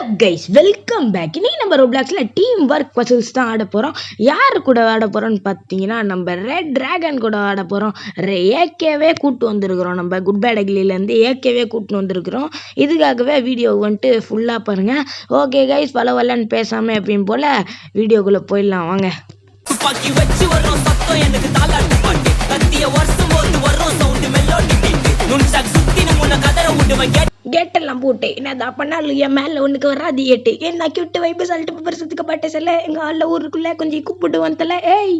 WhatsApp guys, welcome back. இன்னைக்கு நம்ம ரோப்ளாக்ஸ்ல team work puzzles தான் ஆட போகிறோம். யார் கூட ஆட போகிறோம்னு பார்த்தீங்கன்னா, நம்ம ரெட் டிராகன் கூட ஆட போகிறோம். ஏகேவே கூப்பிட்டு வந்திருக்கிறோம். நம்ம குட் பேட் அக்லிலேருந்து ஏகேவே கூப்பிட்டு வந்திருக்கிறோம். இதுக்காகவே வீடியோ வந்துட்டு ஃபுல்லாக பாருங்கள். ஓகே கைஸ், வளன்னு பேசாமல் எப்பயும் போல் வீடியோக்குள்ளே போயிடலாம் வாங்க. கேட்டெல்லாம் போட்டு என்னதான் பண்ணாலும் என் மேலே ஒன்றுக்கு வராது ஏட்டு என்ன கிட்ட வைப்பு சொல்லிட்டு பரிசத்துக்கு பாட்டே சொல்ல எங்கள் ஆளில் ஊருக்குள்ளே கொஞ்சம் கூப்பிட்டு வந்தல. ஏய்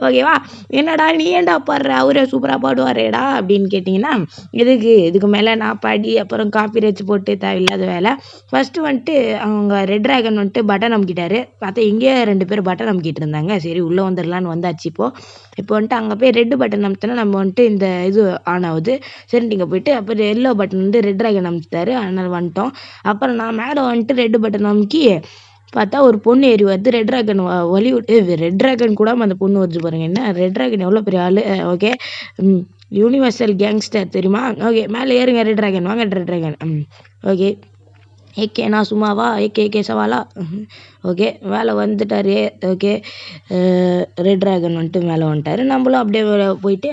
ஓகேவா, என்னடா நீ ஏன்டா பாடுற, அவரே சூப்பராக பாடுவாரேடா அப்படின்னு கேட்டிங்கன்னா, இதுக்கு மேலே நான் பாடி அப்புறம் காப்பி ரேச்சு போட்டு தேவையில்லாத வேலை. ஃபஸ்ட்டு வந்துட்டு அவங்க ரெட் டிராகன் வந்துட்டு பட்டன் அமுக்கிட்டாரு. பார்த்தா இங்கேயே 2 பேர் பட்டன் அமுக்கிட்டு இருந்தாங்க. சரி உள்ளே வந்துடலான்னு வந்தாச்சு. இப்போ வந்துட்டு அங்கே போய் ரெட்டு பட்டன் அமுத்தினா நம்ம வந்துட்டு இந்த இது ஆன் ஆகுது. சரி நீங்கள் போயிட்டு அப்புறம் எல்லோ பட்டன் வந்து ரெட் டிராகன் அமுத்திட்டாரு. அதனால் வந்துட்டோம். அப்புறம் நான் மேலே வந்துட்டு ரெட்டு பட்டன் அமுக்கி பார்த்தா ஒரு பொண்ணு ஏறி வருது. ரெட் டிராகன் ரெட் டிராகன் கூட அந்த பொண்ணு வருது பாருங்க. என்ன ரெட் டிராகன் எவ்வளோ பெரிய ஆள். ஓகே, யூனிவர்சல் கேங்ஸ்டர் தெரியுமா? ஓகே, மேலே ஏறுங்க ரெட் டிராகன், வாங்க ரெட் டிராகன். ஓகே, ஏகே நான் சும்மாவா, ஏகே சவாலா. ஓகே, மேலே வந்துட்டார். ஓகே, ரெட் டிராகன் வந்துட்டு மேலே வந்துட்டார். நம்மளும் அப்படியே போயிட்டு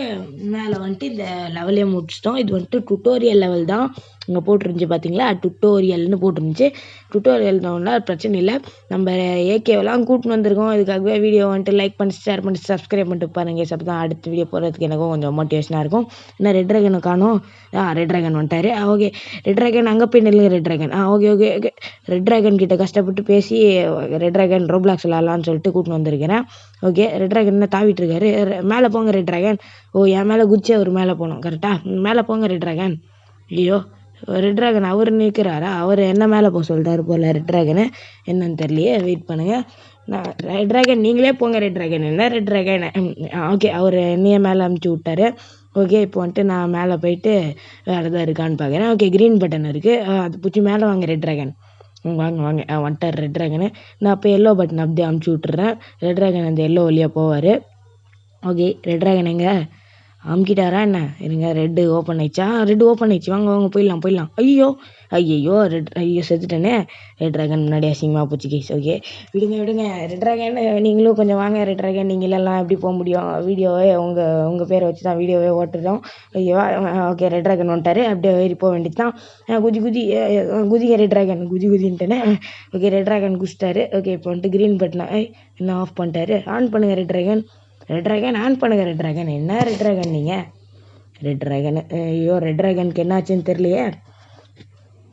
மேலே வந்துட்டு இந்த லெவலே முடிச்சிட்டோம். இது வந்துட்டு டுட்டோரியல் லெவல் தான். இங்கே போட்டிருந்துச்சு பார்த்தீங்களா, டுட்டோரியல்னு போட்டிருந்துச்சு. டுட்டோரியல் தான், பிரச்சனை இல்லை. நம்ம ஏகேவெல்லாம் கூட்டின்னு வந்திருக்கோம். இதுக்காகவே வீடியோ வந்துட்டு லைக் பண்ணி ஷேர் பண்ணி சப்ஸ்கிரைப் பண்ணிட்டு பாருங்க. அப்போ தான் அடுத்த வீடியோ போகிறதுக்கு எனக்கும் கொஞ்சம் மோட்டிவேஷனாக இருக்கும். என்ன ரெட் டிராகனை காணும்? ரெட் டிராகன் வந்துட்டார். ஓகே, ரெட் டிராகன் அங்கே போய் நில்லுங்க red dragon. Okay okay okay, red dragon கிட்ட கஷ்டப்பட்டு பேசி ரெட் டிராகன் ரோப்ளாக்ஸ் விளாட்லான்னு சொல்லிட்டு கூட்டின்னு வந்திருக்கிறேன். ஓகே, ரெட் டிராகன் என்ன தாவிட்டு இருக்காரு. மேலே போங்க ரெட் டிராகன். என் மேலே குச்சி அவர் மேலே போகணும். கரெக்டாக மேலே போங்க ரெட் டிராகன். ஐயோ, ரெட் டிராகன் அவர் நிற்கிறாரா? அவர் என்ன மேலே போக சொல்லிட்டாரு போல் ரெட் டிராகனு. என்னன்னு தெரியலையே, வெயிட் பண்ணுங்கள். நான் ரெட் டிராகன் நீங்களே போங்க ரெட் டிராகன். என்ன ரெட் டிராகன்? ஓகே, அவர் என்னையே மேலே அமுச்சு விட்டாரு. ஓகே, இப்போ வந்துட்டு நான் மேலே போயிட்டு வேறு எதாவது இருக்கான்னு பார்க்குறேன். ஓகே, க்ரீன் பட்டன் இருக்குது, அது பிடிச்சி மேலே வாங்க ரெட் டிராகன். வாங்க வந்துட்டார் ரெட் டிராகனு. நான் இப்போ எல்லோ பட்டன் அப்படியே அமுச்சு விட்டுறேன். ரெட் டிராகன் அந்த எல்லோ வழியாக போவார். ஓகே, ரெட் டிராகன் எங்கே அமுக்கிட்டாரா என்ன? இருங்க, ரெட்டு ஓப்பன் ஆயிடுச்சா? ரெட்டு ஓப்பன் ஆயிடுச்சு. வாங்க போயிடலாம். ஐயோ செத்துட்டேனே. ரெட் டிராகன் முன்னாடி அசிங்கமாக போச்சு கேஸ். ஓகே, விடுங்க ரெட் டிராகன், நீங்களும் கொஞ்சம் வாங்க ரெட் டிராகன். நீங்களெல்லாம் எப்படி போக முடியும்? வீடியோவே உங்கள் பேரை வச்சு தான் வீடியோவே ஓட்டுறோம். ஐயோ ஓகே, ரெட் டிராகன் வந்துட்டார். அப்படியே ஏறி போக வேண்டியது தான். குதிங்க ரெட் டிராகன், குதின்ட்டேனே. ஓகே, ரெட் டிராகன் குதிச்சிட்டாரு. ஓகே, இப்போ வந்துட்டு க்ரீன் பட்டனை இன்னும் ஆஃப் பண்ணிட்டாரு. ஆன் பண்ணுங்கள் ரெட் டிராகன் ஆன் பண்ணுங்கள் ரெட் டிராகன். என்ன ரெட் டிராகன் நீங்கள்? ரெட் டிராகன், ஐயோ ரெட் டிராகனுக்கு என்னாச்சுன்னு தெரியலையே.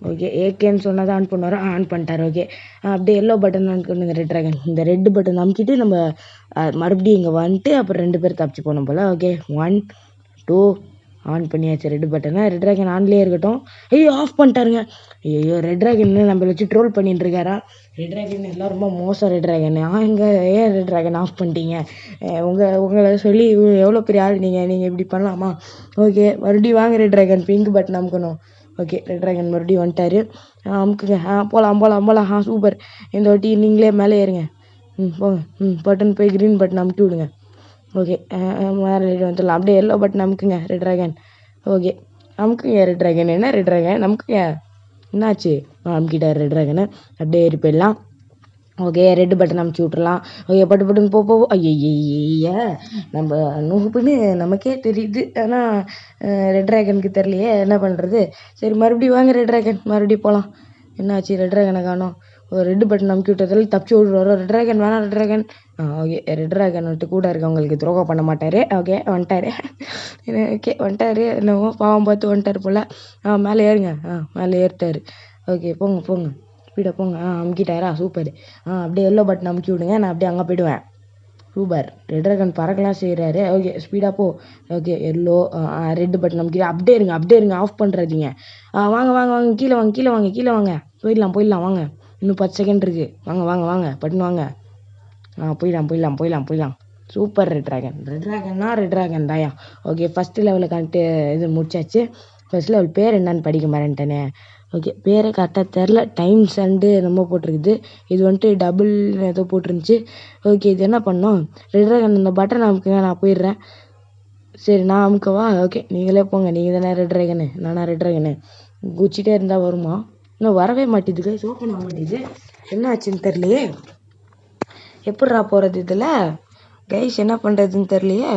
ஓகே, ஏகேன்னு சொன்னதான் ஆன் பண்ணுவார். ஆன் பண்ணிட்டார். ஓகே, அப்படியே எல்லோ பட்டன் ஆன் பண்ணுங்க ரெட் டிராகன். இந்த ரெட்டு பட்டன் அமுக்கிட்டு நம்ம மறுபடியும் இங்கே வந்துட்டு அப்புறம் 2 பேர் தப்பிச்சு போனோம் போல். ஓகே, 1 2 ஆன் பண்ணியாச்சு ரெட் பட்டனை. ரெட் டிராகன் ஆன்லேயே இருக்கட்டும். ஐயோ ஆஃப் பண்ணிட்டாருங்க. ஐயோ ரெட் டிராகன் நம்மளை வச்சு ட்ரோல் பண்ணிட்டு இருக்காரா? ரெட் டிராகன் எல்லாம் ரொம்ப மோசம் ரெட் டிராகன். ஏன் ரெட் டிராகன் ஆஃப் பண்ணிட்டீங்க? உங்களை சொல்லி எவ்வளோ பெரிய ஆள் நீங்கள் இப்படி பண்ணலாமா? ஓகே, மறுபடியும் வாங்க ரெட் டிராகன், பிங்க் பட்டன் அமுக்கணும். ஓகே, ரெட் டிராகன் மறுபடியும் வந்துட்டார். அமுக்குங்க. போகலாம். சூப்பர். இந்த வாட்டி நீங்களே மேலே ஏறுங்க. போங்க. பட்டன் போய் க்ரீன் பட்டன் அமுக்கி விடுங்க. ஓகே, வேறு வந்துடலாம். அப்படியே எல்லோ பட்டன் அமுக்குங்க ரெட் டிராகன். ஓகே, அமுக்குங்க ரெட் டிராகன். என்ன ரெட் டிராகன் அமுக்குங்க, என்னாச்சு? அமுக்கிட்டார் ரெட் டிராகனை. அப்படியே ஏறி போயிடலாம். ஓகே, ரெட்டு பட்டன் அமுச்சு விட்றலாம். ஓகே, பட்டுன்னு போ. ஐய நம்ம நூப்புன்னு நமக்கே தெரியுது, ஆனால் ரெட் டிராகனுக்கு தெரியலையே என்ன பண்ணுறது. சரி, மறுபடியும் வாங்க ரெட் டிராகன், மறுபடியும் போகலாம். என்னாச்சு? ரெட் டிராகனை காணோம். ஒரு ரெட்டு பட்டன் அமுக்கி விட்டதில் தப்பிச்சு விடுவாரோ ரெட் டிராகன்? வேணாம் red dragon. Okay, red dragon வந்துட்டு கூட இருக்கவங்களுக்கு துரோகம் பண்ண மாட்டார். ஓகே, வந்துட்டார். என்னவோ பாவம் பார்த்து வந்துட்டார் போல். மேலே ஏறுங்க. மேலே ஏறிட்டார். ஓகே, போங்க ஸ்பீடாக போங்க. அமுக்கிட்டாரா? சூப்பர். அப்படியே எல்லோ பட்டன் அமுக்கி விடுங்க, நான் அப்படியே அங்கே போய்டுவேன். சூப்பர், ரெட் டிராகன் பறக்கலாம் செய்கிறாரு. ஓகே, ஸ்பீடாக போ. ஓகே, எல்லோ ரெட்டு பட்டன் அமுக்கி அப்படியே இருங்க, ஆஃப் பண்ணுறாதீங்க. வாங்க கீழே வாங்க. போயிடலாம் வாங்க. இன்னும் 10 செகண்ட் இருக்குது. வாங்க பட்டன் வாங்க. போயிடலாம். சூப்பர் ரெட் டிராகன் தாயா. ஓகே, ஃபஸ்ட்டு லெவலில் கரெக்டு இது முடிச்சாச்சு. ஃபஸ்ட் லெவல் பேர் என்னன்னு படிக்க மாட்டேன்ட்டேனே. ஓகே, பேரை கரெக்டாக தெரில. டைம்ஸ் அண்டு நம்ம போட்டிருக்குது. இது வந்துட்டு டபுள் ஏதோ போட்டிருந்துச்சு. ஓகே, இது என்ன பண்ணோம்? ரெட் டிராகன் இந்த பட்டன் அமுக்குங்க, நான் போயிடுறேன். சரி, நான் அமுக்கவா? ஓகே, நீங்களே போங்க. நீங்கள் தானே ரெட் டிராகனு, நானா ரெட் டிராகனு? குச்சிட்டே இருந்தால் வருமா? இன்னும் வரவே மாட்டேது கைஸ், ஓப்பன் ஆக மாட்டேது. என்ன ஆச்சுன்னு தெரியலையே. எப்பட்றா போகிறது இதில் கைஸ்? என்ன பண்ணுறதுன்னு தெரியலையே.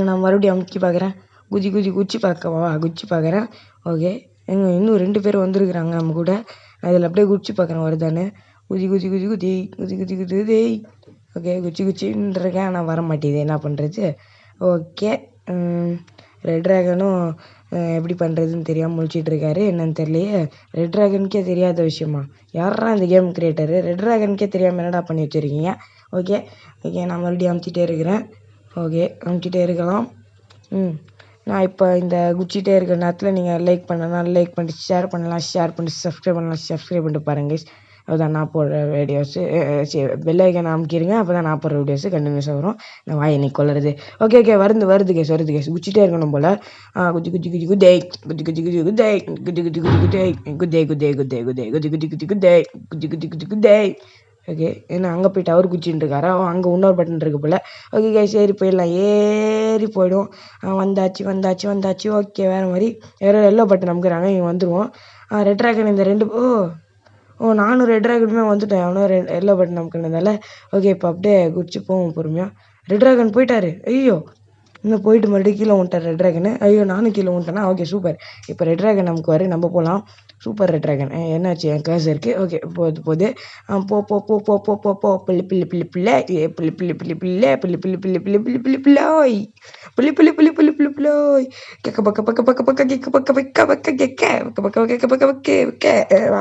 நான் மறுபடியும் அமுக்கி பார்க்குறேன். குச்சி பார்க்குறேன். ஓகே, இன்னும் 2 பேர் வந்துருக்குறாங்க நம்ம கூட. நான் இதில் அப்படியே குச்சி பார்க்குறேன் வருதானே. குதி. ஓகே, குச்சின்றக்கேன் ஆனால் வர மாட்டேது. என்ன பண்ணுறது? ஓகே, ரெட் ட்ராகனும் எப்படி பண்ணுறதுன்னு தெரியாமல் முழிச்சிட்டு இருக்காரு. என்னன்னு தெரியலையே. ரெட் ட்ராகனுக்கே தெரியாத விஷயமா? யாரா இந்த கேம் கிரியேட்டரு? ரெட் ட்ராகனுக்கே தெரியாமல் என்னடா பண்ணி வச்சுருக்கீங்க? ஓகே, நான் மறுபடியும் அமுத்திட்டே இருக்கிறேன். ஓகே, அமுத்திட்டே இருக்கலாம். நான் இப்போ இந்த குச்சிட்டே இருக்கிற நேரத்தில் நீங்கள் லைக் பண்ணலாம், லைக் பண்ணிட்டு ஷேர் பண்ணலாம், சப்ஸ்கிரைப் பண்ணலாம், சப்ஸ்கிரைப் பண்ணிட்டு பாருங்க கைஸ். அதுதான் நான் போடுற வீடியோஸு. Bell icon அமுக்கிடுங்க. அப்போ தான் நான் போடுற வீடியோஸு கண்டினியூஸாக வரும். நான் வாய் இன்னைக்கு கொள்ளுறது. ஓகே, வருது கேஸ். குச்சிட்டே இருக்கணும் போல். குதே. ஓகே, ஏன்னா அங்கே போயிட்டு அவர் குச்சின்னு இருக்காரா? அங்கே இன்னொரு பட்டன் இருக்கு போல். ஓகே கைஸ், ஏறி போயிடலாம். ஏறி போயிடும். வந்தாச்சு. ஓகே, வேறு மாதிரி வேறு எல்லோ பட்டன் அமுக்குறாங்க. இங்கே வந்துடுவோம். ரெட் ட்ராகன் இந்த 2 நானும் ரெட் ட்ராகனுமே வந்துட்டேன். அவனும் எல்லோ பட்டன் அமுக்குனதால. ஓகே, இப்போ அப்படியே குச்சி போவோம் பொறுமையாக. ரெட் ட்ராகன் போயிட்டாரு. ஐயோ, இன்னும் போயிட்டு மறுபடியும் கீழே விட்டார் ரெட் ட்ராகனு. ஐயோ, நானும் கீழே விட்டேன்னா. Okay, super. இப்போ ரெட் ட்ராகன் நமக்கு நம்ம போகலாம். Super red dragon. என்னாச்சு? என் கேஸ் இருக்குது. ஓகே, போகுது போ பிள்ளை கேக்க பக்க பக்க பக்க பக்க கேக்க பக்க பக்க பக்க கேக்க வா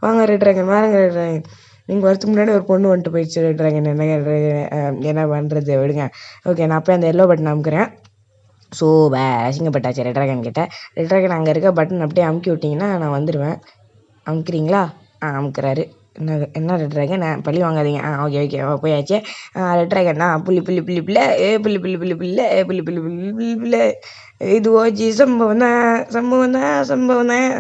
வாங்க ரெட் ட்ராகன், வாங்க ரெட் ட்ராகன். நீங்கள் வரதுக்கு முன்னாடி ஒரு பொண்ணு வந்துட்டு போயிடுச்சு ரெட் ட்ராகன். என்ன பண்ணுறது விடுங்க. ஓகே, நான் போய் அந்த எல்லோ பட்டன் அமுக்குறேன். ஸோ அசிங்கப்பட்டாச்சு ரெட் ட்ராகன் கிட்ட. ரெட் ட்ராகன் அங்கே இருக்க பட்டன் அப்படியே அமுக்கி விட்டிங்கன்னா நான் வந்துடுவேன். அமுக்குறீங்களா? அமுக்குறாரு. என்ன ரெட் ட்ராகன், பள்ளி வாங்காதீங்க. ஓகே போயாச்சு. ரெட் ட்ராகன் பிள்ளை இது ஓஜி சம்பவம் தான்.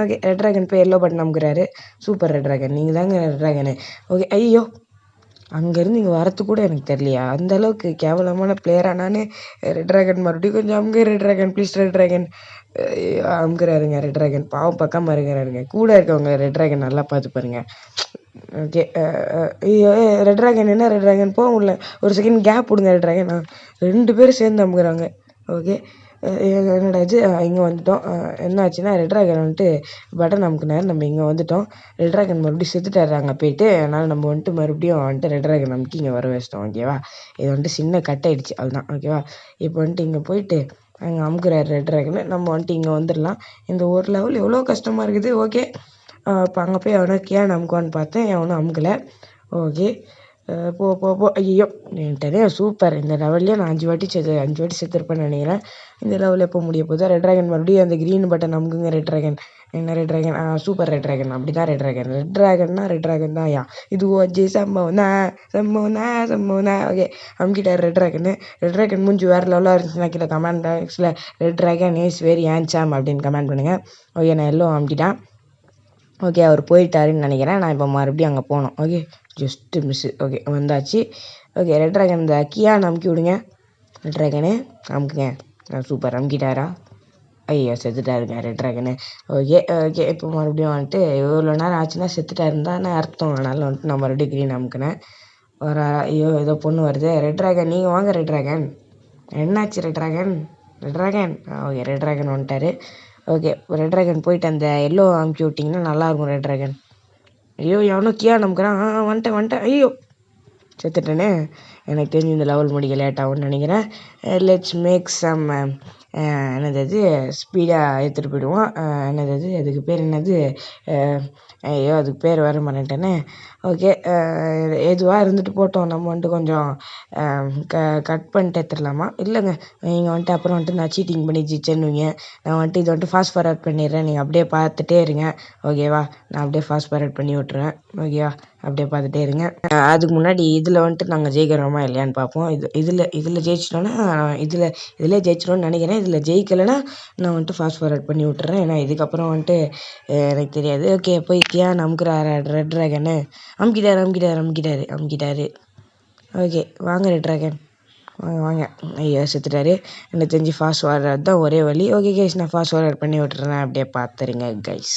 ஓகே, ரெட் ட்ராகன் போய் எல்லோ பட்டன் அமுக்குறாரு. சூப்பர் ரெட் ட்ராகன், நீங்கள் தாங்க ரெட் ட்ராகனு. ஓகே, ஐயோ, அங்கேருந்து இங்கே வரத்துக்கு கூட எனக்கு தெரியலையா? அந்தளவுக்கு கேவலமான பிளேயராக நான். ரெட் ட்ராகன் மறுபடியும் கொஞ்சம் அமுங்க red dragon, please red dragon. அமுக்குறாருங்க ரெட் ட்ராகன். பாவம் பக்கமாக இருக்கிறாருங்க. கூட இருக்கவங்க ரெட் ட்ராகன் நல்லா பார்த்து பாருங்க. ஓகே, ஐயோ ரெட் ட்ராகன், என்ன ரெட் ட்ராகன் போக முடியல. ஒரு செகண்ட் கேப் விடுங்க ரெட் ட்ராகன். 2 பேரும் சேர்ந்து அமுக்குறாங்க. ஓகே, என்னடா இது? இங்கே வந்துட்டோம். என்ன ஆச்சுன்னா ரெட் ட்ராகன் வந்துட்டு பட்டன் அமுக்குனாரு. நம்ம இங்கே வந்துட்டோம். ரெட் ட்ராகன் மறுபடியும் செத்துட்டாரு அங்கே போயிட்டு. அதனால் நம்ம வந்துட்டு மறுபடியும் வந்துட்டு ரெட் ட்ராகன் அமுக்கி இங்கே வர வச்சிட்டோம். ஓகேவா? இது வந்துட்டு சின்ன கட் ஆகிடுச்சு, அதுதான். ஓகேவா? இப்போ வந்துட்டு இங்கே போயிட்டு அங்கே அமுக்குறாரு ரெட் ட்ராகன். நம்ம வந்துட்டு இங்கே வந்துடலாம். இந்த ஒரு லெவல் எவ்வளோ கஷ்டமாக இருக்குது. ஓகே, இப்போ அங்கே போய் அவனை கேன் அமுக்குவான்னு பார்த்தேன். அவனும் அமுக்கலை. ஓகே, போ ஐயோ என்கிட்டே. சூப்பர். இந்த லெவல்லையே நான் 5 வாட்டி செத்துருப்பேன்னு நினைக்கிறேன். இந்த லெவலில் எப்போ முடிய போகுது? ரெட் ட்ராகன் மறுபடியும் அந்த க்ரீன் பட்டன் அமுக்குங்க ரெட் ட்ராகன். என்ன red dragon? Super red dragon. அப்படி தான் ரெட் ட்ராகன் தான். இது ஓஜி சம்பவம் தான். ஓகே, அமுக்கிட்டார் ரெட் ட்ராகன். ரெட் ட்ராகன் மூஞ்சி வேறு லெவலாக இருந்துச்சுன்னா கீழே கமெண்ட் பாக்ஸில் red dragon is very handsome அப்படின்னு கமெண்ட் பண்ணுங்கள். ஓகே, நான் எல்லாம் அமுக்கிட்டேன். ஓகே, அவர் போயிட்டாருன்னு நினைக்கிறேன். நான் இப்போ மறுபடியும் அங்கே போகணும். Okay, just miss. ஓகே, வந்தாச்சு. ஓகே, ரெட் ட்ராகன் இந்த கியான் அமுக்கி விடுங்க. ரெட் ட்ராகனு அமுக்குங்க. சூப்பர், அமுக்கிட்டாரா? ஐயோ, செத்துட்டாருங்க ரெட் ட்ராகனு. ஓகே, இப்போ மறுபடியும் வந்துட்டு இவ்வளோ நேரம் ஆச்சுன்னா செத்துட்டாருந்தானே அர்த்தம். அதனால் வந்துட்டு நான் மறுபடியும் க்ரீன் அமுக்குனேன். ஐயோ, ஏதோ பொண்ணு வருது. ரெட் ட்ராகன், நீங்கள் வாங்க ரெட் ட்ராகன். என்னாச்சு red dragon? Okay, red dragon வந்துட்டார். ஓகே, ரெட் ட்ராகன் போயிட்டு அந்த எல்லோ அமுக்கி விட்டிங்கன்னா நல்லாயிருக்கும் ரெட் ட்ராகன். ஐயோ, எவனோ கியா அமுக்குறான். வந்துட்டேன். ஐயோ, செத்துட்டேனே. எனக்கு தெரிஞ்சு இந்த லெவல் முடிக்க லேட் ஆகும்னு நினைக்கிறேன். லெட்ஸ் மேக் சம் என்னது ஸ்பீடாக எடுத்துகிட்டு போயிடுவோம். அதுக்கு பேர் என்னது? ஐயோ, அதுக்கு பேர் வர மாட்டேன்ட்டேனே. ஓகே, எதுவாக இருந்துட்டு போட்டோம். நம்ம வந்துட்டு கொஞ்சம் கட் பண்ணிட்டு எடுத்துடலாமா? இல்லைங்க, நீங்கள் வந்துட்டு அப்புறம் வந்துட்டு நான் சீட்டிங் பண்ணி ஜெயிச்சேன்னுவீங்க. நான் வந்துட்டு இது வந்துட்டு ஃபாஸ்ட் ஃபார்வர்ட் பண்ணிடுறேன். நீங்கள் அப்படியே பார்த்துட்டே இருங்க. ஓகேவா? நான் அப்படியே ஃபாஸ்ட் ஃபார்வர்ட் பண்ணி விட்ருவேன். ஓகேவா? அப்படியே பார்த்துட்டே இருங்க. அதுக்கு முன்னாடி இதில் வந்துட்டு நாங்கள் ஜெயிக்கிறோமா இல்லையான்னு பார்ப்போம். இதில் ஜெயிச்சிட்டோன்னா இதில் ஜெயிச்சிட்டோன்னு நினைக்கிறேன். இதில் ஜெயிக்கலைன்னா நான் வந்துட்டு ஃபாஸ்ட் ஃபார்வர்ட் பண்ணி விட்டுறேன். ஏன்னா இதுக்கப்புறம் வந்துட்டு எனக்கு தெரியாது. ஓகே, போய் கியான் அமுக்குறாரு ரெட் ட்ராகனு. அமுக்கிட்டாரு. ஓகே, வாங்க ரெட் ட்ராகன், வாங்க. ஐயோ, செத்துட்டாரு. எனக்கு தெரிஞ்சு ஃபாஸ்ட் ஃபார்வர்ட் தான் ஒரே வழி. ஓகே கைஸ், நான் ஃபாஸ்ட் ஃபார்வர்ட் பண்ணி விட்டுறேன். அப்படியே பார்த்துருங்க கைஸ்.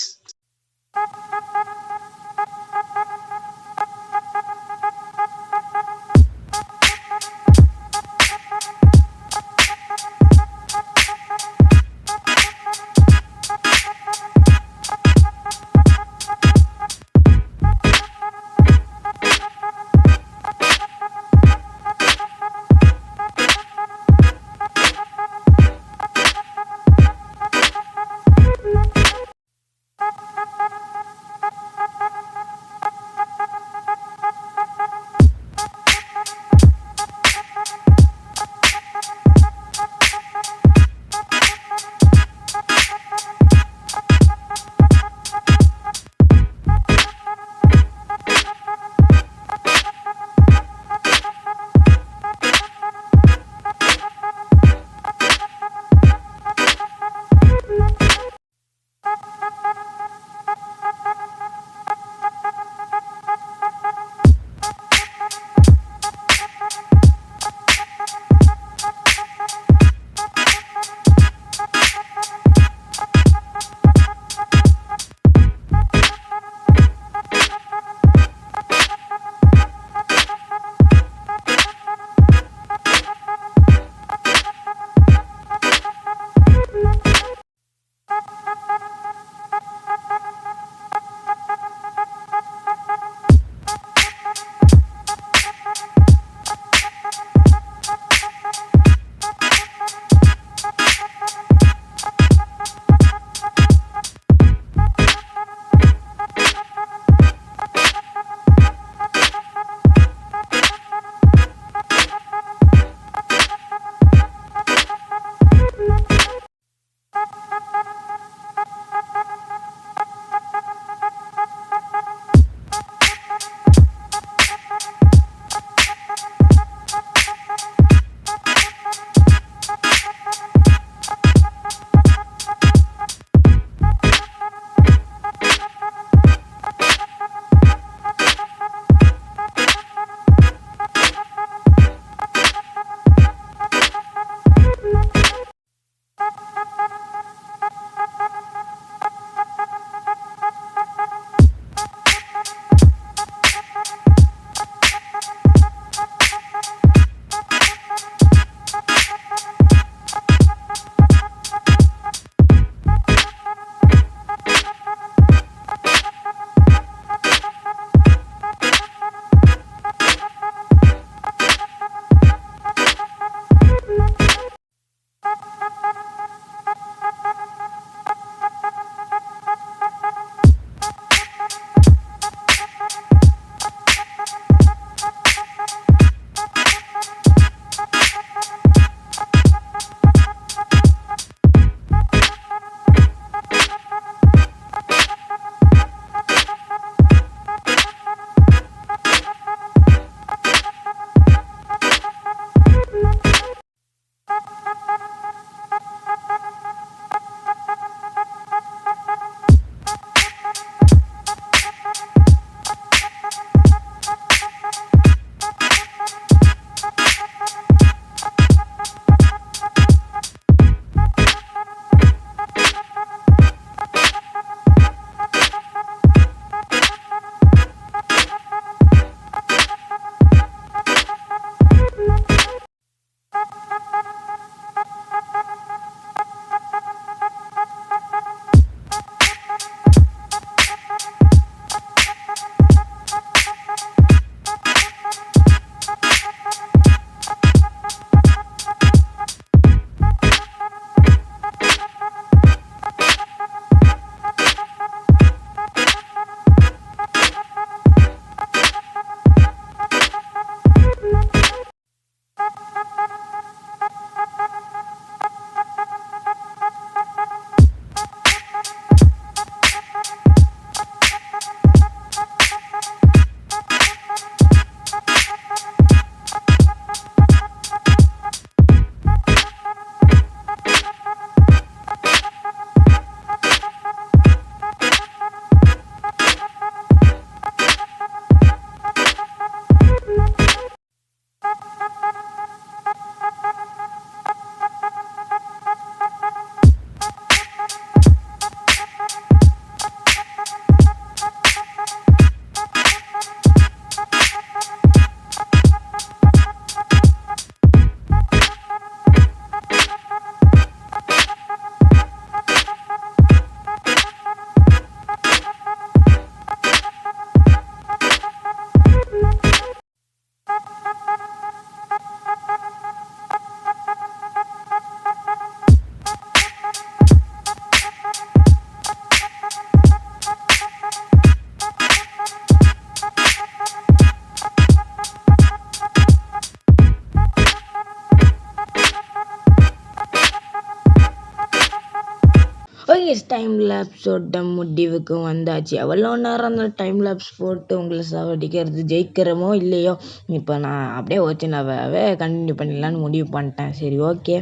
டைம் லேப்ஸோட முடிவுக்கு வந்தாச்சு. எவ்வளோ நேரம் அந்த டைம் லேப்ஸ் போட்டு உங்களை சாவடிக்கிறது, ஜெயிக்கிறமோ இல்லையோ, இப்போ நான் அப்படியே ஒரிஜினலாகவே கண்டினியூ பண்ணிடலான்னு முடிவு பண்ணிட்டேன். சரி, ஓகே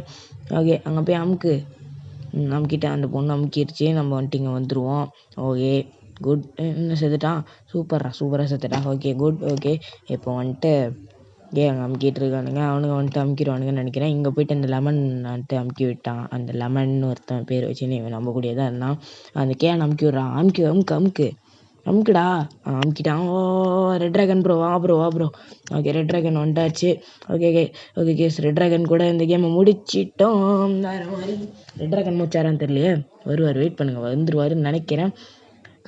ஓகே, அங்கே போய் அமுக்கு. அமுக்கிட்ட அந்த பொண்ணு அமுக்கிடுச்சு. நம்ம வந்துட்டு இங்கே வந்துடுவோம். Okay good. என்ன செத்துட்டான்? சூப்பராக செத்துட்டான். Okay good. ஓகே இப்போ வந்துட்டு அங்கே அமுக்கிட்டு இருக்கானுங்க. அவனுங்க வந்துட்டு அமுக்கிடுவானுங்கன்னு நினைக்கிறேன். இங்கே போயிட்டு அந்த லெமன் வந்துட்டு அமுக்கி விட்டான். அந்த லெமன் ஒருத்தன் பேர் வச்சு நீ நம்ம கூடியதாக இருந்தான். அந்த கேன் அமுக்கி விட்றான். அமுக்குடா. அமுக்கிட்டான். ஓ ரெட் ட்ராகன் ப்ரோ, வா ப்ரோ. ஓகே ரெட் ட்ராகன் வந்துட்டாச்சு. ஓகே கேஸ், ரெட் ட்ராகன் கூட இந்த கேமை முடிச்சிட்டோம். வேறு மாதிரி ரெட் ட்ராகன் முடிச்சாரான்னு தெரியலையே. வருவார், வெயிட் பண்ணுங்கள், வந்துருவாருன்னு நினைக்கிறேன்.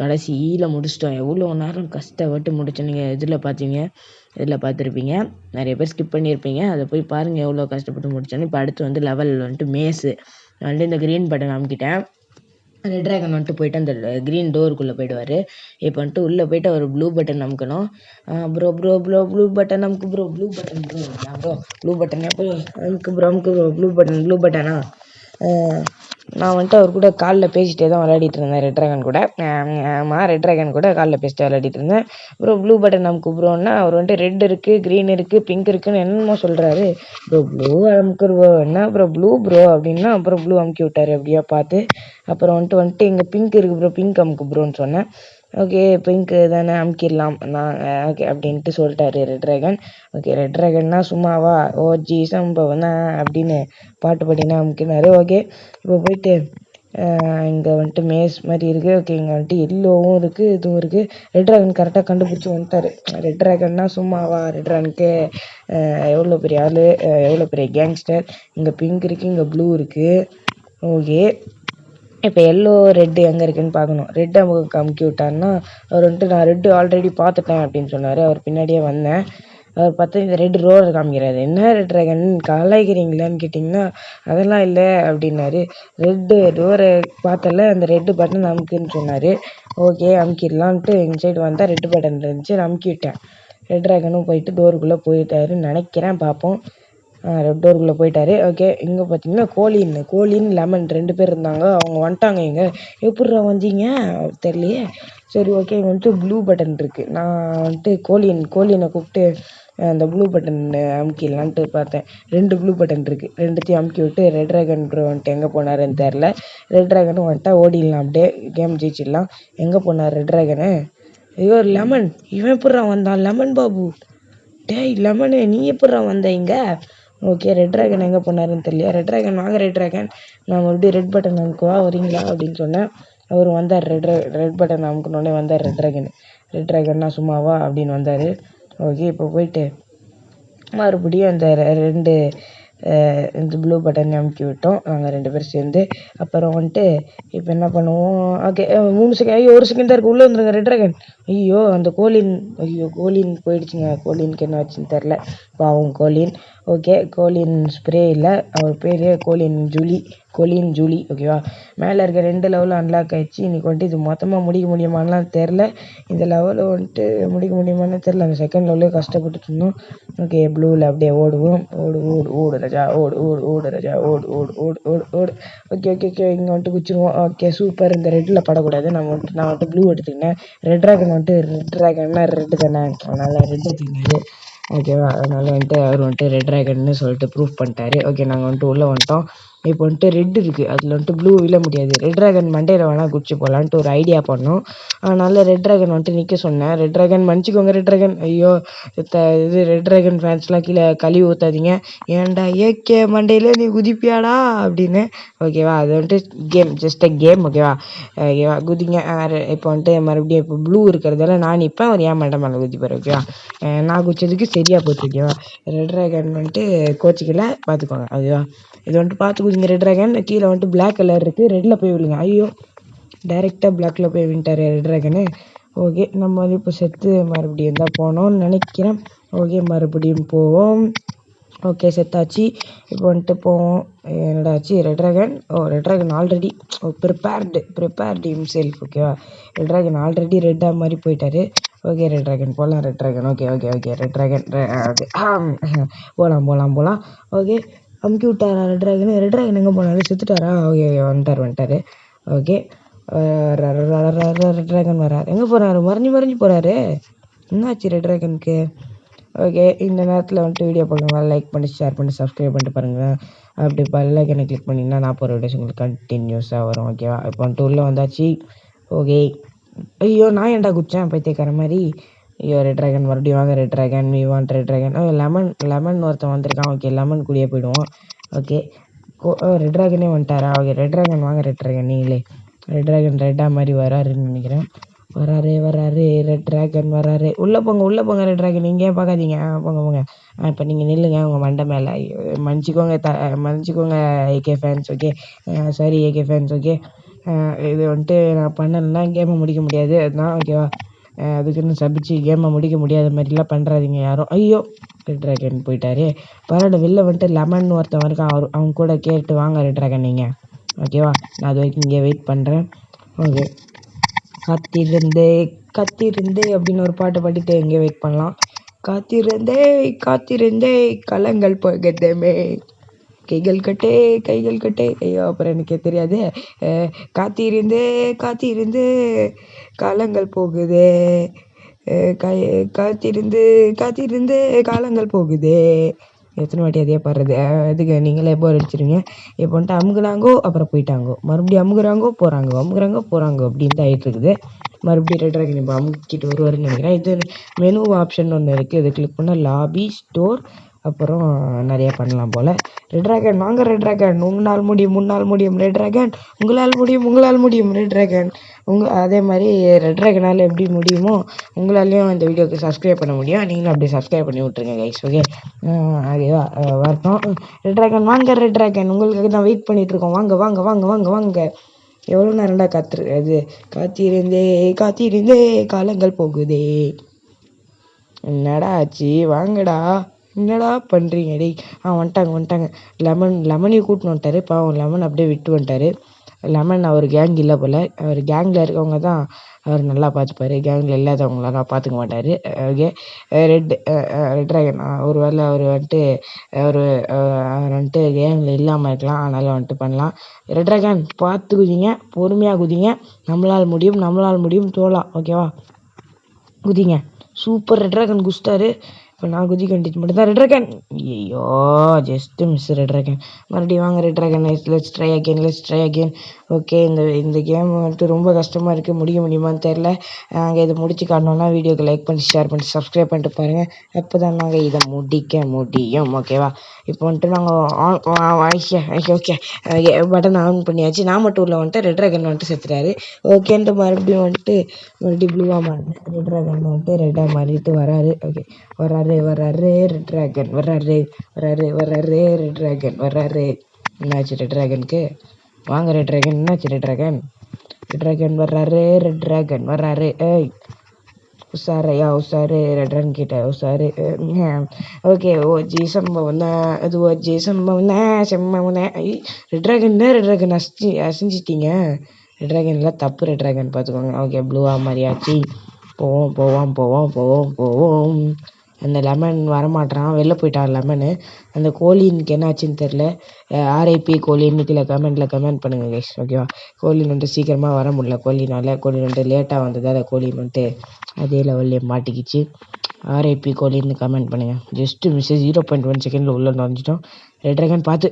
கடைசியில் முடிச்சிட்டோம். எவ்வளோ நேரம் கஷ்டப்பட்டு முடிச்சோம். நீங்கள் இதில் பார்த்துருப்பீங்க. நிறைய பேர் ஸ்கிப் பண்ணியிருப்பீங்க. அதை போய் பாருங்கள் எவ்வளோ கஷ்டப்பட்டு முடிச்சோன்னு. இப்போ அடுத்து வந்து லெவல் வந்துட்டு மேஸு. வந்துட்டு இந்த க்ரீன் பட்டன் அமுக்கிட்டேன். ரெட் ட்ராகன் வந்துட்டு போயிட்டு அந்த க்ரீன் டோருக்குள்ளே போயிடுவார். இப்போ வந்துட்டு உள்ளே போயிட்டு அவர் ப்ளூ பட்டன் அமுக்கணும். ப்ரோ ப்ளூ பட்டன் அமுக்கு ப்ரோ. ப்ளூ பட்டன் எப்போ அமுக்கு ப்ரோ. ப்ளூ பட்டனா? நான் வந்துட்டு அவர் கூட காலில் பேசிகிட்டே தான் விளையாடிட்டு இருந்தேன். ரெட் ட்ராகன் கூட. ஆமாம், ரெட் ட்ராகன் கூட காலில் பேசிட்டு விளையாடிட்டு இருந்தேன். ப்ளூ பட்டன் அமுக்கு ப்ரோன்னா அவர் வந்துட்டு ரெட் இருக்குது, க்ரீன் இருக்குது, பிங்க் இருக்குன்னு என்னமோ சொல்கிறாரு. ப்ளூ அமுக்கு ப்ரோ. என்ன ப்ளூ அப்படின்னா அப்புறம் ப்ளூ அமுக்கி விட்டார் எப்படியா பார்த்து. அப்புறம் வந்துட்டு இங்கே பிங்க் இருக்குது ப்ரோ, பிங்க் அமுக்கு ப்ரோன்னு சொன்னேன். ஓகே பிங்க்கு தானே, அமுக்கிடலாம் நான். ஓகே அப்படின்ட்டு சொல்லிட்டாரு ரெட் ட்ராகன். ஓகே ரெட் ட்ராகன்னா சும்மாவா ஓஜி சம்பவம் தான் அப்படின்னு பாட்டு பாடினா அமுக்கினாரு. ஓகே இப்போ போயிட்டு இங்கே வந்துட்டு மேஸ் மாதிரி இருக்குது. ஓகே இங்கே வந்துட்டு எல்லோவும் இருக்குது, இதுவும் இருக்குது. ரெட் ட்ராகன் கரெக்டாக கண்டுபிடிச்சி வந்துட்டார். ரெட் ட்ராகன்னா சும்மாவா, ரெட் ட்ராகனுக்கு எவ்வளோ பெரிய ஆள், எவ்வளோ பெரிய கேங்ஸ்டர். இங்கே பிங்க் இருக்குது, இங்கே ப்ளூ இருக்குது. ஓகே இப்போ எல்லோ ரெட்டு எங்கே இருக்குதுன்னு பார்க்கணும். ரெட்டு அமுக்கு அமுக்கி விட்டாருன்னா அவர் வந்துட்டு நான் ரெட்டு ஆல்ரெடி பார்த்துட்டேன் அப்படின்னு சொன்னார். அவர் பின்னாடியே வந்தேன். அவர் பார்த்தா இந்த ரெட் ரோரை காமிக்கிறாரு. என்ன ரெட் ட்ராகன் கலாய்க்கிறீங்களான்னு கேட்டிங்கன்னா அதெல்லாம் இல்லை அப்படின்னாரு. ரெட்டு ரோரை பார்த்தல, அந்த ரெட்டு பட்டன் அமுக்குன்னு சொன்னார். ஓகே அமுக்கிடலான்ட்டு இந்த சைடு வந்தால் ரெட்டு பட்டன் இருந்துச்சு, நான் அமுக்கி விட்டேன். ரெட் ட்ராகனும் போயிட்டு டோருக்குள்ளே போயிட்டாருன்னு நினைக்கிறேன். பார்ப்போம். ரெட் டோருக்குள்ளே போயிட்டாரு. ஓகே இங்கே பார்த்தீங்கன்னா கோலின் லெமன் 2 பேர் இருந்தாங்க. அவங்க வந்துட்டாங்க. இங்கே எப்பட்றா வந்தீங்க தெரியலையே. சரி ஓகே, இங்கே வந்துட்டு ப்ளூ பட்டன் இருக்குது. நான் வந்துட்டு கோலினை கூப்பிட்டு அந்த ப்ளூ பட்டன் அமுக்கிடலான்ட்டு பார்த்தேன். 2 ப்ளூ பட்டன் இருக்குது. 2த்தையும் அமுக்கி விட்டு ரெட் ட்ராகன் ப்ரோ வந்துட்டு எங்கே போனாருன்னு தெரில. ரெட் ட்ராகனும் வந்துட்டா ஓடிடலாம், அப்படியே கேம் ஜெயிச்சிடலாம். எங்கே போனார் ரெட் ட்ராகனு? ஐயோ லெமன், இவன் எப்பட்றா வந்தான்? லெமன் பாபு, டேய் லெமனு நீ எப்பட்றா வந்த இங்கே? ஓகே ரெட் ட்ராகன் எங்கே போனாருன்னு தெரியல. ரெட் ட்ராகன் வாங்க ரெட் ட்ராகன், நான் மறுபடியும் ரெட் பட்டன் அமுக்குவா வரீங்களா அப்படின்னு சொன்னேன். அவர் வந்தார். ரெட் பட்டன் அமுக்குனோடனே வந்தார் ரெட் ட்ராகன்னா சும்மாவா அப்படின்னு வந்தார். ஓகே இப்போ போயிட்டு மறுபடியும் அந்த 2 இந்த ப்ளூ பட்டன் அமுக்கி விட்டோம் நாங்கள் 2 பேரும் சேர்ந்து. அப்புறம் வந்துட்டு இப்போ என்ன பண்ணுவோம்? ஓகே 3 செகண்ட், ஐயோ 1 செகண்ட் தான் இருக்குது, உள்ளே வந்துருங்க ரெட் ட்ராகன். ஐயோ அந்த கோலின் போயிடுச்சுங்க. கோலினுக்கு என்ன ஆச்சுன்னு தெரில, பாவம் கோலின். ஓகே கோலின் ஸ்ப்ரே இல்லை, அவர் பேர் கோலின் ஜூலி. ஓகேவா, மேலே இருக்க 2 லெவலும் அன்லாக் ஆகிடுச்சு. இன்றைக்கி வந்துட்டு இது மொத்தமாக முடிக்க முடியுமான்லாம் தெரில. இந்த லெவலில் வந்துட்டு முடிக்க முடியுமான்னு தெரில. அந்த செகண்ட் லெவலே கஷ்டப்பட்டுட்டு இருந்தோம். ஓகே ப்ளூவில் அப்படியே ஓடுவோம். ஓடு ராஜா, ஓடு ராஜா, ஓடு. ஓகே இங்கே வந்துட்டு குச்சிருவோம். Okay super. இந்த ரெட்டில் படக்கூடாது. நான் வந்துட்டு ப்ளூ எடுத்துக்கினேன். ரெட் ட்ராகன்னா ரெட்டு தானே, அதனால் ரெட் எடுத்துக்கினாரு. ஓகேவா, அதனால் வந்துட்டு அவர் வந்துட்டு ரெட் ட்ராகன்னு சொல்லிட்டு ப்ரூஃப் பண்ணிட்டாரு. ஓகே நாங்கள் வந்துட்டு உள்ளே வந்துட்டோம். இப்போ வந்துட்டு ரெட் இருக்குது, அதில் வந்துட்டு ப்ளூ விழ முடியாது. ரெட் ட்ராகன் மண்டையில் வேணால் குச்சி போகலான்ட்டு ஒரு ஐடியா பண்ணோம். அதனால் ரெட் ட்ராகன் வந்துட்டு நிற்க சொன்னேன். ரெட் ட்ராகன் மன்னிச்சிக்கோங்க ரெட் ட்ராகன். ஐயோ இது ரெட் ட்ராகன் ஃபேன்ஸ்லாம் கீழே கழுவி ஊற்றாதீங்க. ஏன்டா ஏகே மண்டையில் நீ குதிப்பியாடா அப்படின்னு. ஓகேவா, அது வந்துட்டு ஜஸ்ட் கேம். ஓகேவா குதிங்க. இப்போ வந்துட்டு மறுபடியும் இப்போ ப்ளூ இருக்கிறதால நான் நிற்பேன், அவர் ஏன் மண்டை மேலே குதிப்பார். ஓகேவா, நான் குதிச்சதுக்கு சரியாக போச்சு. ஓகேவா, ரெட் ட்ராகன் வந்துட்டு கோச்சிக்கல, பார்த்துக்கோங்க. ஓகேவா, இது வந்துட்டு பார்த்து குதிங்க. ரெட் ட்ராகன் கீழே வந்துட்டு பிளாக் கலர் இருக்குது, ரெட்டில் போய் விழுங்க. ஐயோ டைரெக்டாக பிளாக்கில் போய் வின்ட்டார் ரெட் ட்ராகனு. ஓகே நம்ம வந்து இப்போ செத்து மறுபடியும் தான் போனோம்னு நினைக்கிறேன். ஓகே மறுபடியும் போவோம். ஓகே செத்தாச்சு. இப்போ வந்துட்டு போவோம். என்னடாச்சு red dragon already prepared himself. ஓகேவா, ரெட் ட்ராகன் ஆல்ரெடி ரெட்டாக மாதிரி போயிட்டார். ஓகே ரெட் ட்ராகன் போகலாம். Red dragon okay red dragon போகலாம். ஓகே அமுக்கி விட்டாரா ரெட் ட்ராகன் எங்கே போனாரு? செத்துட்டாரா? ஓகே வந்துட்டார். ஓகே ரெட் ட்ராகன் வராரு. எங்கே போகிறாரு? மறைஞ்சு போகிறாரு. என்னாச்சு ரெட் ட்ராகனுக்கு? ஓகே, இந்த நேரத்தில் வந்துட்டு வீடியோ பார்க்குறவங்க லைக் பண்ணி ஷேர் பண்ணி சப்ஸ்கிரைப் பண்ணிட்டு பாருங்கள். அப்படி பெல்லைக்கனை கிளிக் பண்ணிங்கன்னா நான் போகிற வீடியோஸ் உங்களுக்கு கண்டினியூஸாக வரும். ஓகேவா? இப்போ வந்துட்டு உள்ளே வந்தாச்சு. ஓகே. ஐயோ, நான் ஏன்டா குச்சேன் பைத்தியக்கார மாதிரி? ஐயோ, ரெட் ட்ராகன் மறுபடியும் வாங்க. Red dragon me want red dragon. Lemon ஒருத்தன் வந்திருக்கான். ஓகே, லெமன் கூடயே போயிடுவோம். ஓகே, ரெட் ட்ராகனே வந்துட்டாரா? ஓகே, ரெட் ட்ராகன் வாங்க. ரெட் ட்ராகன் நீங்களே. ரெட் ட்ராகன் ரெட்டாக மாதிரி வராருன்னு நினைக்கிறேன். வராரு ரெட் ட்ராகன் வராரு. உள்ளே போங்க ரெட் ட்ராகன். நீங்கள் ஏன் பார்க்காதீங்க? போங்க. இப்போ நீங்கள் நில்லுங்க உங்கள் மண்டை மேலே. மன்னிச்சிக்கோங்க AK fans. Okay, sorry AK fans. Okay, இது வந்துட்டு நான் பண்ணலைன்னா கேமை முடிக்க முடியாது. அதுதான் ஓகேவா? அதுக்குன்னு சபிச்சு கேமை முடிக்க முடியாத மாதிரிலாம் பண்ணுறாதீங்க யாரும். ஐயோ, ரெட் ட்ராகன் போயிட்டாரு. பரவாயில்ல, வெளில வந்துட்டு லெமன் ஒருத்தன் இருக்கான். அவங்க கூட கேட்டு வாங்க ரெட் ட்ராகன் நீங்கள். ஓகேவா? நான் அது வரைக்கும் இங்கே வெயிட் பண்ணுறேன். ஓகே, காத்திருந்தே அப்படின்னு ஒரு பாட்டை பாடிட்டு எங்கே வெயிட் பண்ணலாம். காத்திருந்தே களங்கள் போகதமே, கைகள் கட்டே. ஐயோ, அப்புறம் எனக்கே தெரியாது. காத்திருந்து காலங்கள் போகுதே. காத்திருந்து காலங்கள் போகுதே. எத்தனை வாட்டி அதே பாடுறது? அதுக்கு நீங்களே போர் அடிச்சிருவீங்க. இப்போ வந்துட்டு அமுகுனாங்கோ, அப்புறம் போயிட்டாங்கோ. மறுபடியும் அமுகுறாங்கோ போகிறாங்கோ அப்படின்னு தான் ஆகிட்டு இருக்குது. மறுபடியும் ரெட் ட்ராகன் இப்போ அமுக்கிட்டு வருவாருன்னு நினைக்கிறேன். இது மெனு ஆப்ஷன் ஒன்று இருக்குது. இதை கிளிக் பண்ணால் லாபி, ஸ்டோர், அப்புறம் நிறையா பண்ணலாம் போல். ரெட் ட்ராகன் வாங்க. ரெட் ட்ராகன் உங்களால் முடியும். ரெட் ட்ராகன் உங்களால் முடியும். ரெட் ட்ராகன் அதே மாதிரி ரெட் ட்ராகனால் எப்படி முடியுமோ உங்களாலேயும் இந்த வீடியோக்கு சப்ஸ்கிரைப் பண்ண முடியும். நீங்களும் அப்படியே சப்ஸ்கிரைப் பண்ணி விட்ருங்க கைஸ். ஓகே, அதுவா வரட்டும். ரெட் ட்ராகன் வாங்க. ரெட் ட்ராகன் உங்களுக்காக தான் வெயிட் பண்ணிகிட்ருக்கோம். வாங்க. எவ்வளோ நேரம்டா காத்திருந்தே காலங்கள் போகுதே. என்னடா ஆச்சு? வாங்கடா. என்னடா பண்ணுறீங்க டேய்? வந்துட்டாங்க. லெமனையும் கூட்டின்னு வந்துட்டாரு. பாவம் லெமன் அப்படியே விட்டு வந்துட்டாரு. லெமன் அவர் கேங் இல்லை போல். அவர் கேங்கில் இருக்கவங்க தான் அவர் நல்லா பார்த்துப்பாரு. கேங்கில் இல்லாதவங்களெல்லாம் பார்த்துக்க மாட்டார். ஓகே, ரெட் ட்ராகன் ஒரு வேளை அவர் வந்துட்டு கேங்கில் இல்லாமல் இருக்கலாம். அதனால் வந்துட்டு பண்ணலாம். ரெட் ட்ராகன் பார்த்து குதிங்க, பொறுமையாக குதிங்க. நம்மளால் முடியும் தோலாம். ஓகேவா? குதிங்க. சூப்பர், ரெட் ட்ராகன் குதிச்சிட்டாரு. இப்போ நான் குதி கண்டிச்சு மட்டும்தான். ரெட் ட்ராகன் ஐயோ, ஜஸ்ட்டு மிஸ். ரெட் ட்ராகன் மறுபடியும் வாங்க. Red dragon let's try again. Okay, இந்த கேம் வந்துட்டு ரொம்ப கஷ்டமாக இருக்குது. முடிக்க முடியுமான்னு தெரில. நாங்கள் இதை முடிச்சு காட்டணும்னா வீடியோக்கு லைக் பண்ணி ஷேர் பண்ணி சப்ஸ்கிரைப் பண்ணிட்டு பாருங்கள். அப்போ தான் நாங்கள் இதை முடிக்க முடியும். ஓகேவா? இப்போ வந்துட்டு நாங்கள் ஓகே பட்டன் ஆன் பண்ணியாச்சு. நான் மட்டும் உள்ள வந்துட்டு ரெட் ட்ராகன் வந்துட்டு செத்துட்டாரு. ஓகேன்ட்டு மறுபடியும் ப்ளூவாக மாறினேன். ரெட் ட்ராகன் வந்துட்டு ரெட்டாக மாறிட்டு வராரு. ஓகே, வராரு ரெட் ட்ராகன் வராரு. ரெட் ட்ராகன் வராரு. என்னாச்சு ரெட் ட்ராகனுக்கு? வாங்க ரெட் ட்ராகன். என்னாச்சு ரெட் ட்ராகன் வராரு. ரெட் ட்ராகன் வராரு. ஏய் உஷாரு ரெட் ட்ராகன் கிட்ட உஷாரு. ஓகே, ஓஜி சம்பவம் தான். ரெட் ட்ராகன் அசிஞ்சிட்டீங்க. ரெட் ட்ராகன் இல்லை, தப்பு. ரெட் ட்ராகன் பார்த்துக்கோங்க. ஓகே, ப்ளூவாக மாதிரியாச்சு. போவோம். அந்த லெமன் வரமாட்டான், வெளில போயிட்டான் லெமனு. அந்த கோழினுக்கு என்ன ஆச்சுன்னு தெரில. ஆர்ஐபி கோழின்னு கீழே கமெண்ட் பண்ணுங்கள் கைஸ். ஓகேவா? கோழின் வந்துட்டு சீக்கிரமாக வர முடியல. கோழி வந்துட்டு லேட்டாக வந்ததால் கோழின் வந்துட்டு அதே லெவல்லே மாட்டிக்கிச்சு. ஆர்ஐபி கோழின்னு கமெண்ட் பண்ணுங்கள். ஜஸ்ட்டு மிஸ்ஸு 0.1 செகண்டில் உள்ளே நுழைஞ்சிட்டோம். ரெட் ட்ராகன் பார்த்து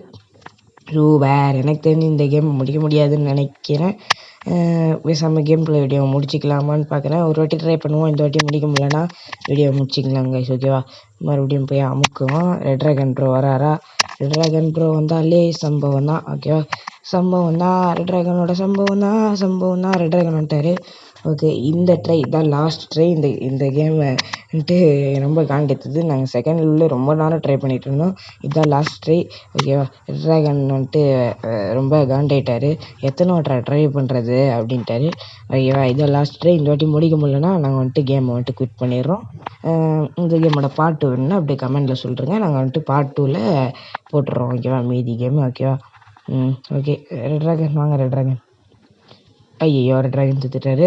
வேறு எனக்கு தெரிஞ்சு இந்த கேம் முடிக்க முடியாதுன்னு நினைக்கிறேன். பேசாமல் கேம் பிளே வீடியோ முடிச்சிக்கலாமான்னு பார்க்குறேன். ஒரு வாட்டி ட்ரை பண்ணுவோம். இந்த வாட்டி முடிக்க முடியலன்னா வீடியோ முடிச்சிக்கலாம் கைஸ். ஓகேவா? மறுபடியும் போய் அமுக்குவோம். ரெட் ட்ராகன் ப்ரோ வராரா? ரெட் ட்ராகன் ப்ரோ வந்தாலே சம்பவம் தான். ஓகேவா? ரெட் ட்ராகனோட சம்பவம் தான். ரெட் ட்ராகன் வந்துட்டார். ஓகே, இந்த ட்ரை தான் லாஸ்ட் ட்ரை. இந்த கேமை வந்துட்டு ரொம்ப காண்டெடுத்தது. நாங்கள் செகண்ட் ரொம்ப நேரம் ட்ரை பண்ணிகிட்டு இருந்தோம். இதுதான் லாஸ்ட் ட்ரை. ஓகேவா? ரெட் ட்ராகன் வந்துட்டு ரொம்ப காண்டாயிட்டார். எத்தனை வாட்டை ட்ரை பண்ணுறது அப்படின்ட்டாரு. ஓகேவா? இதான் லாஸ்ட் ட்ரை. இந்த வாட்டி முடிக்க முடியலன்னா நாங்கள் வந்துட்டு கேமை வந்துட்டு குவிட் பண்ணிடுறோம். இந்த கேமோட பார்ட் 2 வேணுன்னா அப்படியே கமெண்டில் சொல்லிட்டுருங்க. நாங்கள் வந்துட்டு பார்ட் 2ல் போட்டுடுறோம். ஓகேவா? மீதி கேமு. ஓகேவா? ஓகே, ரெட் ட்ராகன் வாங்க. ரெட் ட்ராகன் ஐயோ, ரெட் ட்ராகன் செத்துட்டாரு.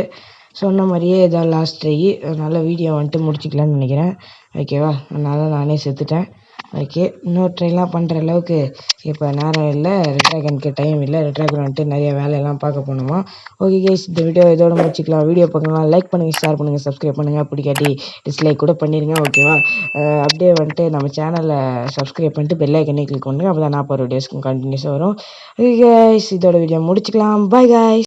சொன்ன மாதிரியே இதான் லாஸ்ட் ட்ரை. அதனால் வீடியோ வந்துட்டு முடிச்சிக்கலான்னு நினைக்கிறேன். ஓகேவா? அதனால் நானே செத்துட்டேன். ஓகே, இன்னொரு ட்ரைலாம் பண்ணுற அளவுக்கு இப்போ நேரம் இல்லை, ரெட் ட்ராகனுக்கு டைம் இல்லை. ரெட் ட்ராகன் வந்துட்டு நிறைய வேலையெல்லாம் பார்க்க போகணுமா. ஓகே கைஸ், இந்த வீடியோ இதோட முடிச்சிக்கலாம். வீடியோ பார்க்கலாம், லைக் பண்ணுங்கள், ஷேர் பண்ணுங்கள், சப்ஸ்கிரைப் பண்ணுங்கள், பிடிக்காட்டி டிஸ்லைக் கூட பண்ணிடுங்க. ஓகேவா. அப்படியே வந்துட்டு நம்ம சேனலை சப்ஸ்கிரைப் பண்ணிட்டு பெல் ஐக்கனே கிளிக் பண்ணுங்கள். அப்போ தான் நான் போகிற வீடியோஸ்க்கும் கண்டினியூஸாக வரும். ஓகே கைஸ், இதோட வீடியோ முடிச்சிக்கலாம். Bye guys.